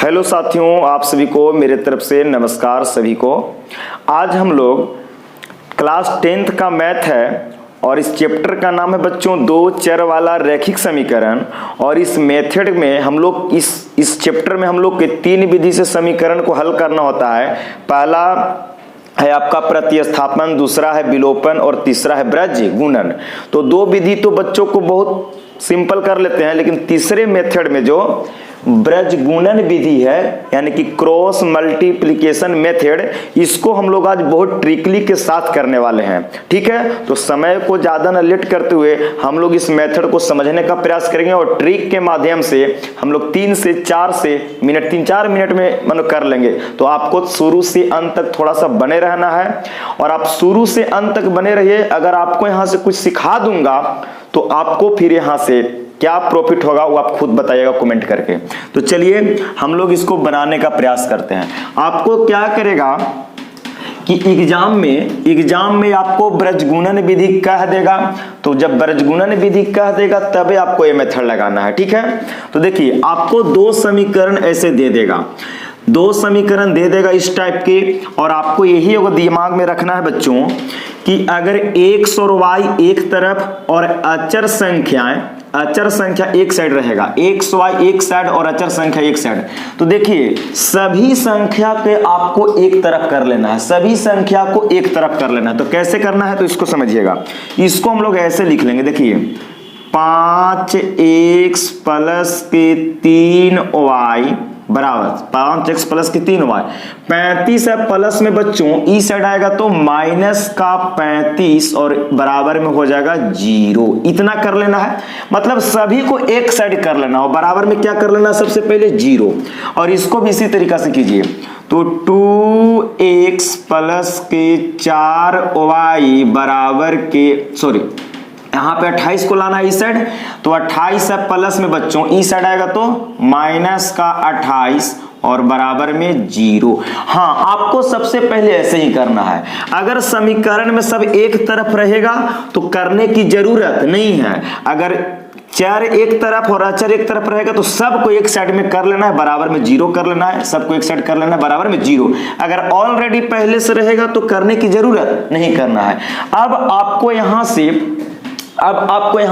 Hello साथियों, आप सभी को मेरे तरफ से नमस्कार सभी को। आज हम लोग क्लास 10th का मैथ है और इस चैप्टर का नाम है बच्चों दो चर वाला रैखिक समीकरण। और इस मेथड में हम लोग इस चैप्टर में हम लोग के तीन विधि से समीकरण को हल करना होता है। पहला है आपका प्रतिस्थापन, दूसरा है विलोपन और तीसरा है ब्रज गुणन। तो दो विधि तो बच्चों को बहुत सिंपल कर लेते हैं, लेकिन तीसरे मेथड में जो ब्रज गुणन विधि है यानी कि क्रॉस मल्टीप्लिकेशन मेथड, इसको हम लोग आज बहुत ट्रिकली के साथ करने वाले हैं। ठीक है, तो समय को ज्यादा न लेट करते हुए हम लोग इस मेथड को समझने का प्रयास करेंगे और ट्रिक के माध्यम से हम लोग 3 से 4 मिनट 3-4 मिनट में मतलब कर लेंगे। तो आपको शुरू से अंत तक थोड़ा सा बने रहना है और आप शुरू से अंत तक बने रहिए। अगर आपको यहाँ से कुछ सिखा दूंगा तो आपको फिर यहाँ से क्या प्रॉफिट होगा वो आप खुद बताइएगा कमेंट करके। तो चलिए हम लोग इसको बनाने का प्रयास करते हैं। आपको क्या करेगा कि एग्जाम में आपको ब्रजगुणन विधि कह देगा, तो जब ब्रजगुणन विधि कह देगा तभी आपको ये मेथड लगाना है। ठीक है, तो देखिए आपको दो समीकरण ऐसे दे देगा, दो समीकरण दे देगा इस टाइप के। और आपको यही दिमाग में रखना है बच्चों कि अगर x और y एक तरफ और अचर संख्या एक साइड रहेगा, x y एक साइड और अचर संख्या एक साइड, तो देखिए सभी संख्या के आपको एक तरफ कर लेना है, सभी संख्या को एक तरफ कर लेना है। तो कैसे करना है तो इसको समझिएगा। इसको हम लोग ऐसे लिख लेंगे, देखिए 5x प्लस के 3y बराबर 5x प्लस के 3y। 35 है प्लस में बच्चों ई साइड आएगा तो माइनस का 35 और बराबर में हो जाएगा 0। इतना कर लेना है, मतलब सभी को एक साइड कर लेना और बराबर में क्या कर लेना है सबसे पहले 0। और इसको भी इसी तरीका से कीजिए, तो 2x प्लस के 4y बराबर के यहाँ पे 28 को लाना है इस साइड, तो 28 है प्लस में बच्चों ई साइड आएगा तो माइनस का 28 और बराबर में 0। हाँ, आपको सबसे पहले ऐसे ही करना है। अगर समीकरण में सब एक तरफ रहेगा तो करने की जरूरत नहीं है। अगर चर एक तरफ और अचर एक तरफ रहेगा तो सबको एक साइड में कर लेना है, बराबर में 0 कर लेना है, सबको एक साइड कर लेना है, बराबर में 0। अगर ऑलरेडी पहले से रहेगा तो करने की जरूरत नहीं करना है। अब आपको यहां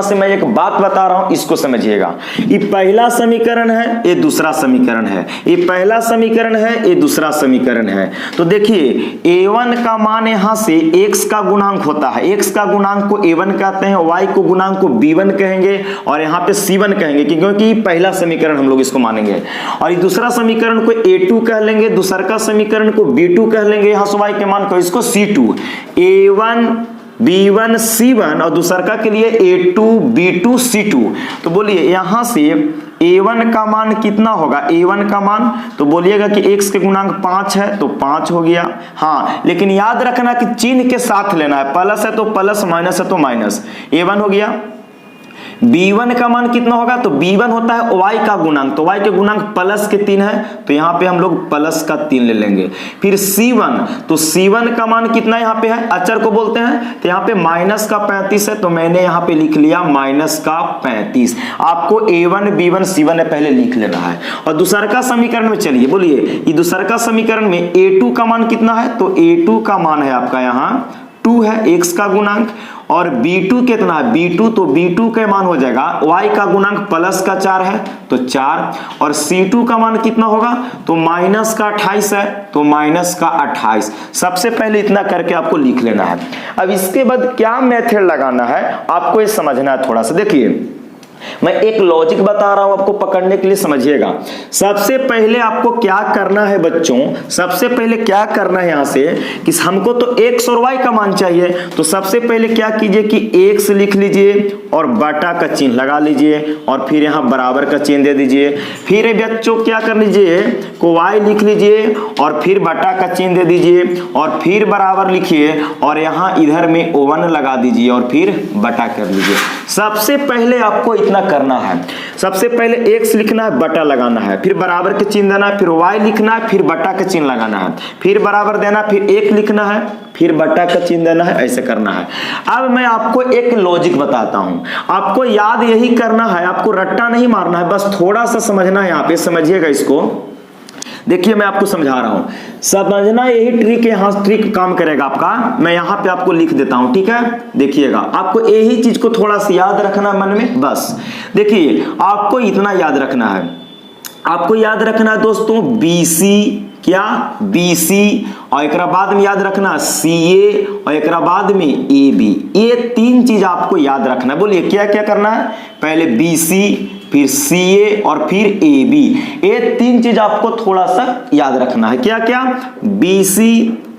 से मैं एक बात बता रहा हूं, इसको समझिएगा। ये पहला समीकरण है, ये दूसरा समीकरण है, ये पहला समीकरण है, ये दूसरा समीकरण है। तो देखिए a1 का मान यहां से x का गुणांक होता है, x का गुणांक को a1 कहते हैं, y को गुणांक को b1 कहेंगे और यहाँ पे c1 कहेंगे क्योंकि पहला समीकरण हम लोग इसको मानेंगे। और ये दूसरा समीकरण को a2 कह लेंगे, दूसरा का समीकरण को b2 कह लेंगे, यहाँ से y के मान को इसको c2, a1 b1 c1 और दूसरा के लिए a2 b2 c2। तो बोलिए यहां से a1 का मान कितना होगा, a1 का मान तो बोलिएगा कि x के गुणांक 5 है तो 5 हो गया। हाँ, लेकिन याद रखना कि चिन्ह के साथ लेना है, प्लस है तो प्लस, माइनस है तो माइनस। a1 हो गया। b1 का मान कितना होगा, तो b1 होता है y का गुणांक, तो y के गुणांक प्लस के 3 है तो यहाँ पे हम लोग प्लस का 3 ले लेंगे। फिर c1, तो c1 का मान कितना यहाँ पे है, अचर को बोलते हैं, तो यहाँ पे माइनस का 35 है तो मैंने यहाँ पे लिख लिया माइनस का 35। आपको a1 b1 c1 है पहले लिख लेना है। और दूसरा का समीकरण में चलिए, बोलिए ये दूसरा का समीकरण में a2 का मान कितना है, तो a2 का मान है आपका यहाँ 2 है, x का गुणांक, और b2 कितना है, b2 तो b2 का मान हो जाएगा y का गुणांक प्लस का 4 है तो 4, और c2 का मान कितना होगा, तो माइनस का 28 है तो माइनस का 28। सबसे पहले इतना करके आपको लिख लेना है। अब इसके बाद क्या मेथड लगाना है आपको ये समझना है थोड़ा सा। देखिए मैं एक लॉजिक बता रहा हूं आपको पकड़ने के लिए, समझिएगा। सबसे पहले आपको क्या करना है बच्चों, सबसे पहले क्या करना है यहां से कि हमको तो x और y का मान चाहिए, तो सबसे पहले क्या कीजिए कि x लिख लीजिए और बटा का चिन्ह लगा लीजिए और फिर यहां बराबर का चिन्ह दे दीजिए। फिर बच्चों क्या कर लीजिए को y लिख लीजिए और फिर बटा का चिन्ह दे दीजिए और फिर बराबर लिखिए और यहां इधर में O1 लगा दीजिए और फिर बटा कर लीजिए। सबसे पहले आपको इतना करना है, सबसे पहले x लिखना है, बटा लगाना है, फिर बराबर के चिन्ह देना है, फिर y लिखना है, फिर बटा के चिन्ह लगाना है, फिर बराबर देना, फिर 1 लिखना है, फिर बटा का चिन्ह देना है, ऐसे करना है। अब मैं आपको एक लॉजिक बताता हूं, आपको याद यही करना है, आपको रट्टा नहीं मारना है, बस थोड़ा सा समझना है। यहाँ पे समझिएगा इसको, देखिए मैं आपको समझा रहा हूं, समझना यही ट्रिक है, यहाँ ट्रिक काम करेगा आपका। मैं यहाँ पे आपको लिख देता हूं, ठीक है। देखिएगा आपको यही चीज को थोड़ा सा याद रखना मन में, बस देखिए आपको इतना याद रखना है, आपको याद रखना है दोस्तों BC, क्या BC, और एक बाद में याद रखना CA, और एक बाद में AB। ये तीन चीज आपको याद रखना है। बोलिए क्या क्या करना है, पहले BC, फिर CA और फिर AB। ये तीन चीज आपको थोड़ा सा याद रखना है। क्या क्या, BC,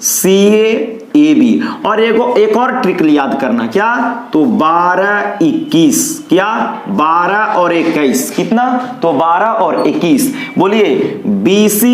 CA, AB। और एक और ट्रिक याद करना, क्या, तो 12, 21, क्या 12 और 21, कितना, तो 12 और 21। बोलिए BC,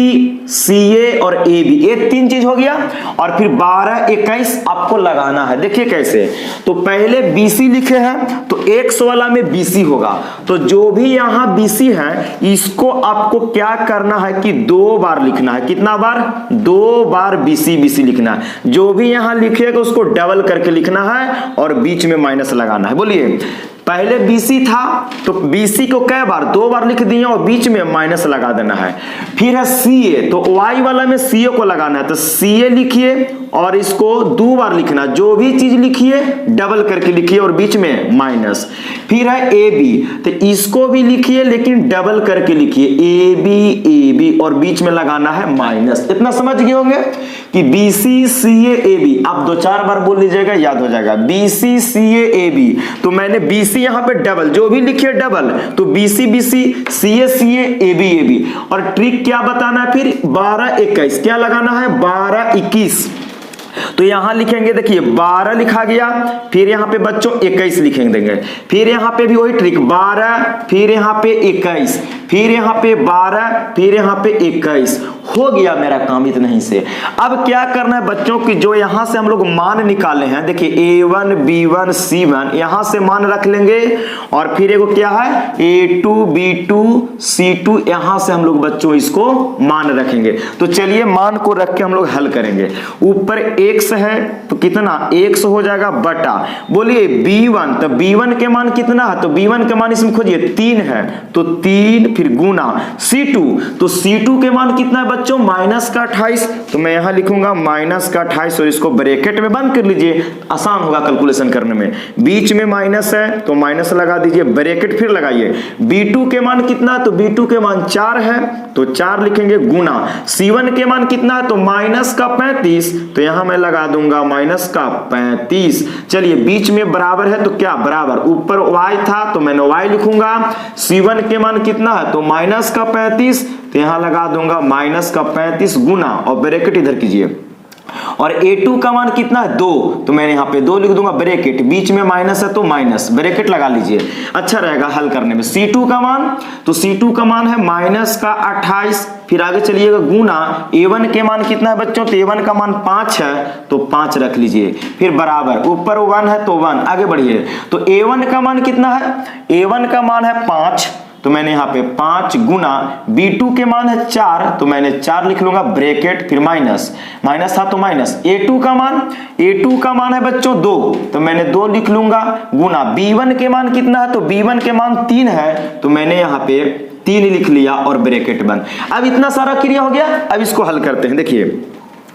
CA और AB, ये तीन चीज हो गया। और फिर 12, 21 आपको लगाना है। देखिए कैसे, तो पहले BC लिखे हैं तो X वाला में BC होगा, तो जो भी यहां BC है इसको आपको क्या करना है कि 2 बार लिखना है। कितना बार, 2 बार BC लिखना है। जो भी यहां लिखेगा उसको डबल करके लिखना है और बीच में माइनस लगाना है। बोलिए पहले BC था तो BC को कै बार, 2 बार लिख दिए और बीच में माइनस लगा देना है। फिर है CA, तो Y वाला में CA को लगाना है, तो CA लिखिए और इसको 2 बार लिखना, जो भी चीज लिखिए डबल करके लिखिए और बीच में माइनस। फिर है AB, तो इसको भी लिखिए लेकिन डबल करके लिखिए, AB और बीच में लगाना है माइनस। इतना समझ गए होंगे कि BC, CA, AB। आप 2-4 बार बोल लीजिएगा, याद हो जाएगा। BC, CA, AB, तो मैंने BC यहाँ पे डबल, जो भी लिखिए डबल, तो BC, CA, AB। और ट्रिक क्या बताना है फिर, 12, 21, क्या लगाना है, 12, 21। तो यहां लिखेंगे, देखिए 12 लिखा गया, फिर यहां पे बच्चों 21 लिखेंगे, फिर यहां पे भी वही ट्रिक 12, फिर यहां पे 21, फिर यहां पे 12, फिर यहां पे 21। हो गया मेरा काम इतना ही से। अब क्या करना है बच्चों की, जो यहां से हम लोग मान निकाले हैं, देखिए A1, B1, C1, यहां से मान रख लेंगे और फिर एगो क्या है A2, B2, C2, यहां से हम लोग बच्चों इसको मान रखेंगे। तो चलिए मान को रख के हम लोग हल करेंगे। ऊपर x है तो कितना, x हो जाएगा बटा, बोलिए B1, तो B1 के मान कितना है, तो B1 के मान इसमें खोजिए 3 है, तो 3, फिर गुना C2, तो C2 के मान कितना है बच्चों, माइनस का 28, तो मैं यहां लिखूंगा माइनस का 28 और इसको ब्रैकेट में बंद कर लीजिए, आसान होगा कैलकुलेशन करने में। बीच में माइनस है तो माइनस लगा दीजिए, ब्रैकेट फिर लगाइए। B2 के मान कितना, तो B2 के मान 4 है, तो 4 लिखेंगे, गुना C1 के मान कितना है, तो माइनस का 35, तो यहां मैं लगा दूंगा माइनस का 35। चलिए बीच में बराबर है तो क्या बराबर, ऊपर y था तो मैंने y लिखूंगा। C1 के मान कितना है, तो माइनस का 35, तो यहां लगा दूंगा माइनस का 35 गुना और ब्रैकेट इधर कीजिए। और A2 का मान कितना है, 2, तो मैंने यहाँ पे 2 लिख दूंगा, ब्रैकेट बीच में माइनस है तो माइनस, ब्रैकेट लगा लीजिए, अच्छा रहेगा हल करने में। C2 का मान, तो C2 का मान है माइनस का 28, फिर आगे चलिएगा गुना A1 के मान कितना है बच्चों, तो A1 का मान 5 है, तो 5 रख लीजिए, फिर बराबर ऊपर 1 है तो 1, आगे बढ़िए। तो A1 का मान कितना है, A1 का मान है 5, तो मैंने यहाँ पे 5 गुना B2 के मान है 4, तो मैंने 4 लिख लूंगा, ब्रैकेट फिर माइनस था तो माइनस। A2 का मान है बच्चों 2, तो मैंने 2 लिख लूंगा, गुना B1 के मान कितना है, तो B1 के मान 3 है, तो मैंने यहाँ पे 3 लिख लिया और ब्रैकेट बंद। अब इतना सारा क्रिया हो गया, अब इसको हल करते हैं। देखिए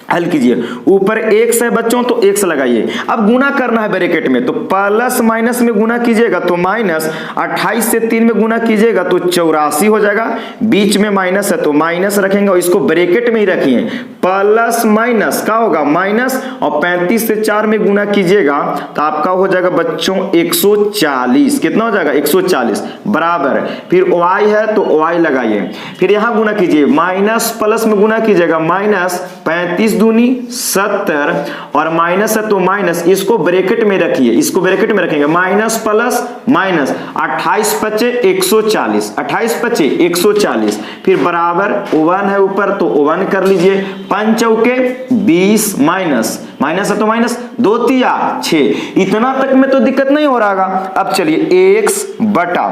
हल कीजिए, ऊपर x है बच्चों तो x लगाइए, अब गुना करना है ब्रैकेट में, तो प्लस माइनस में गुना कीजिएगा तो माइनस, 28 से 3 में गुना कीजिएगा तो 84 हो जाएगा, बीच में माइनस है तो माइनस रखेंगे और इसको ब्रैकेट में ही रखिए, प्लस माइनस का होगा माइनस, और 35 से 4 में गुना कीजिएगा तो आपका हो जाएगा बच्चों 140। कितना हो जाएगा 140, बराबर फिर y है तो y लगाइए, फिर यहां गुना कीजिए, माइनस प्लस में गुना कीजिएगा, माइनस 35 दूनी 70 और माइनस है तो माइनस, इसको ब्रैकेट में रखिए, इसको ब्रैकेट में रखेंगे, माइनस प्लस माइनस, 28 पचे 140, 28 पचे 140, फिर बराबर 1 है ऊपर तो 1 कर लीजिए, 5 चौके 20, माइनस है तो माइनस, 2 तिया 6, इतना तक में तो दिक्कत नहीं हो रहा। अब चलिए x बटा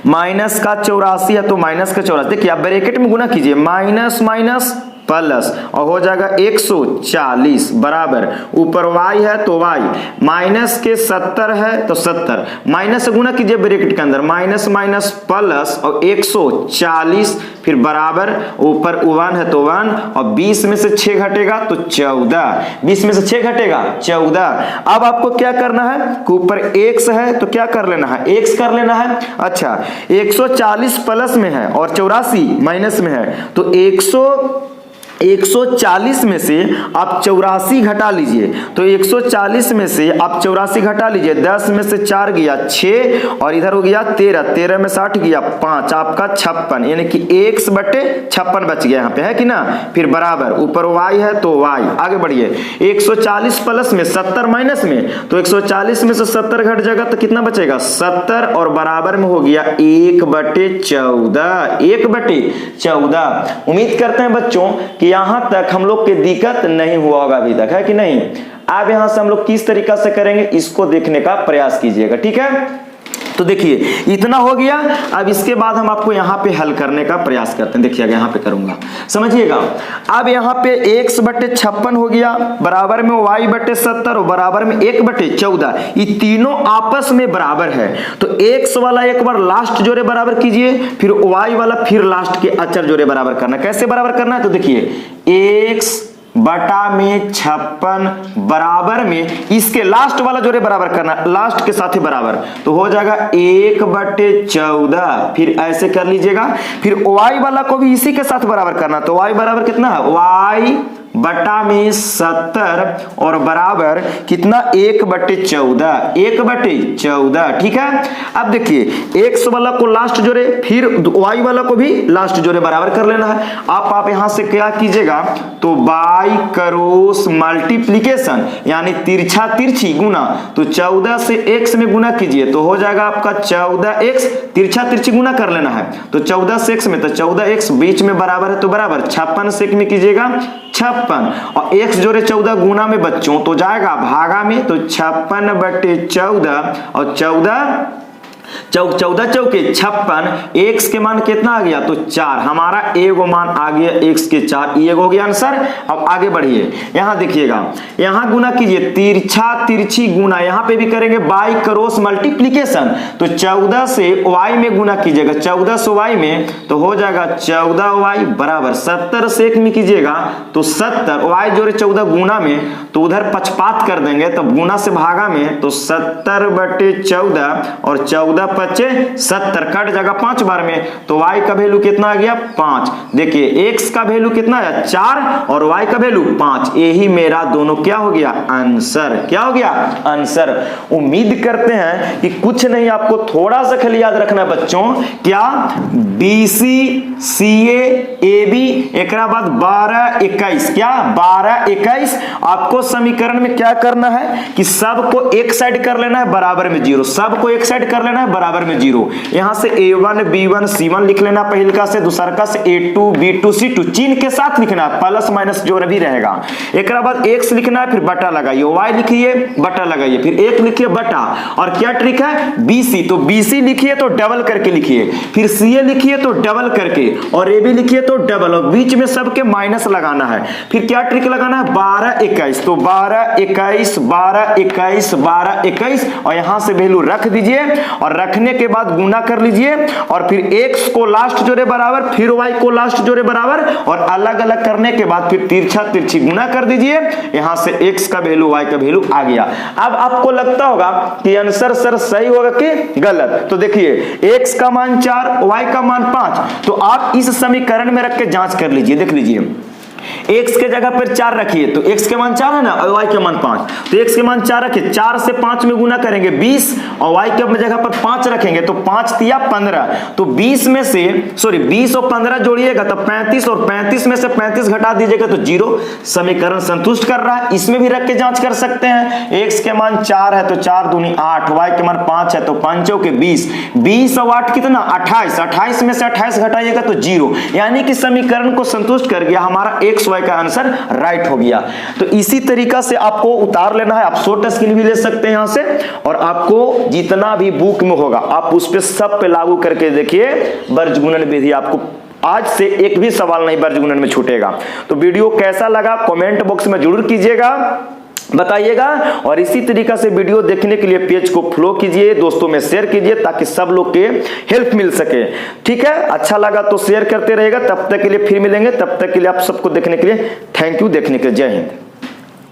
माइनस का 84 है तो माइनस का 84, देखिए आप ब्रैकेट में गुना कीजिए, माइनस माइनस प्लस और हो जाएगा 140 बराबर ऊपर y है तो y माइनस के 70 है तो 70 माइनस से गुना कीजिए ब्रैकेट के अंदर माइनस माइनस प्लस और 140 फिर बराबर ऊपर 1 है तो 1 और 20 में से 6 घटेगा तो 14 20 में से 6 घटेगा 14। अब आपको क्या करना है कि ऊपर x है तो क्या कर लेना है x कर लेना है। अच्छा 140 प्लस में है और 84 माइनस में है तो 140 में से आप 84 घटा लीजिए तो 140 में से आप 84 घटा लीजिए 10 में से 4 गया 6 और इधर हो गया 13 13 में 60 गया 5 आपका 56 यानी कि x बटे 56 बच गया यहाँ पे है कि ना। फिर बराबर ऊपर y है तो y आगे बढ़िए 140 प्लस में 70 माइनस में तो 140 में से 70 घट जाएगा तो कितना बचेगा 70 और बराबर में हो गया 1/14 1/14। उम्मीद करते हैं बच्चों कि यहां तक हम लोग के दिक्कत नहीं हुआ होगा अभी तक है कि नहीं। अब यहां से हम लोग किस तरीका से करेंगे इसको देखने का प्रयास कीजिएगा ठीक है। तो देखिए इतना हो गया। अब इसके बाद हम आपको यहाँ पे हल करने का प्रयास करते हैं। देखिएगा यहाँ पे करूंगा समझिएगा। अब यहाँ पे x/56 हो गया बराबर में y/70 और बराबर में 1/14 ये तीनों आपस में बराबर है तो x वाला एक बार लास्ट जोड़े बराबर कीजिए फिर y वाला फिर लास्ट के अचर जोड़े बराबर करना। कैसे बराबर करना है तो देखिए x बटा में 56 बराबर में इसके लास्ट वाला जोड़े बराबर करना लास्ट के साथ ही बराबर तो हो जाएगा 1/14 फिर ऐसे कर लीजिएगा। फिर y वाला को भी इसी के साथ बराबर करना तो y बराबर कितना है y बटा में 70 और बराबर कितना 1/14 1/14 ठीक है। अब देखिए x वाला को लास्ट जोड़े फिर y वाला को भी लास्ट जोड़े बराबर कर लेना है। आप यहां से क्या कीजिएगा तो बाई क्रॉस मल्टीप्लीकेशन यानी तिरछा तिरछी गुना तो 14 से x में गुना कीजिए तो हो जाएगा आपका 14x तिरछा तिरछी गुना कर लेना है तो 14 से x में तो 14x बीच में बराबर है तो बराबर 56 से 1 में कीजिएगा 56 और x जोड़े 14 गुना में बच्चों तो जाएगा भागा में तो 56/14 और 14 चौके 56 x के मान कितना आ गया तो 4 हमारा एगो मान आ गया x के 4 ये हो गया आंसर। अब आगे बढ़िए यहां देखिएगा यहां गुना कीजिए तिरछा तिरछी गुना यहां पे भी करेंगे बाई क्रॉस मल्टीप्लीकेशन तो 14 से y में गुना कीजिएगा 14 से y में तो हो जाएगा 14y बराबर 70 से 1 में कीजिएगा तो 70 y जोड़े 14 गुना में तो उधर पक्षपात कर देंगे तो गुना से भागा में तो 70/14 और 14 25 70 कट जाएगा 5 बार में तो y का वैल्यू कितना आ गया 5। देखिए x का वैल्यू कितना है 4 और y का वैल्यू 5 यही मेरा दोनों क्या हो गया आंसर क्या हो गया आंसर। उम्मीद करते हैं कि कुछ नहीं आपको थोड़ा सा खाली याद रखना है बच्चों क्या BC CA AB एक बाद 12 21 क्या 12 21 आपको समीकरण में क्या करना है कि सबको एक साइड कर लेना है बराबर में 0 सबको एक साइड कर लेना है बराबर में 0। यहां से A1 B1 C1 लिख लेना पहले का से दूसरा का से A2 B2 C2 चिन्ह के साथ लिखना प्लस माइनस जो भी रहेगा। एक बाद x लिखना है फिर बटा लगाइए y लिखिए बटा लगाइए फिर 1 लिखिए बटा और क्या ट्रिक है BC तो BC लिखिए तो डबल करके लिखिए फिर CA लिखिए तो डबल करके और AB लिखिए तो डबल और बीच में सबके माइनस लगाना है। फिर क्या ट्रिक लगाना है 12 21 तो 12 21 12 21 12 21 और यहां से वैल्यू रख दीजिए और रखने के बाद गुना कर लीजिए और फिर x को लास्ट जोड़े बराबर फिर y को लास्ट जोड़े बराबर और अलग अलग करने के बाद फिर तिरछा तिरछी गुना कर दीजिए यहां से x का वैल्यू y का वैल्यू आ गया। अब आपको लगता होगा कि आंसर सर सही होगा कि गलत तो देखिए x का मान 4 y का मान 5 तो आप इस समीकरण में रख के जांच कर लीजिए। देख लीजिए x के जगह पर 4 रखिए तो x के मान 4 है ना और y के मान 5 तो x के मान 4 रखिए 4 से 5 में गुना करेंगे 20 और y के जगह पर 5 रखेंगे तो 5 तिया 15 तो 20 में से 20 और 15 जोड़िएगा तो 35 और 35 में से 35 घटा दीजिएगा तो 0 समीकरण संतुष्ट कर रहा है। इसमें भी रख के जांच कर सकते हैं x के मान 4 है तो 4 दूनी 8 y के मान 5 है तो 5 के 20 20 और 8 कितना 28 28 में से 28 घटाइएगा तो 0 यानी कि समीकरण को संतुष्ट कर गया हमारा x y का आंसर राइट हो गया। तो इसी तरीका से आपको उतार लेना है। आप शॉर्ट स्किल भी ले सकते हैं यहां से और आपको जितना भी बुक में होगा आप उस पे सब पे लागू करके देखिए वर्ग गुणन विधि आपको आज से एक भी सवाल नहीं वर्गगुणन में छूटेगा। तो वीडियो कैसा लगा कमेंट बॉक्स में जरूर कीजिएगा, बताइएगा। और इसी तरीका से वीडियो देखने के लिए पेज को फॉलो कीजिए, दोस्तों में शेयर कीजिए ताकि सब लोग के हेल्प मिल सके। ठीक है, अच्छा लगा तो शेयर करते रहेगा। तब तक के लिए फिर मिलेंगे, तब तक के लिए आप सबको देखने के लिए थैंक यू, देखने के लिए जय हिंद।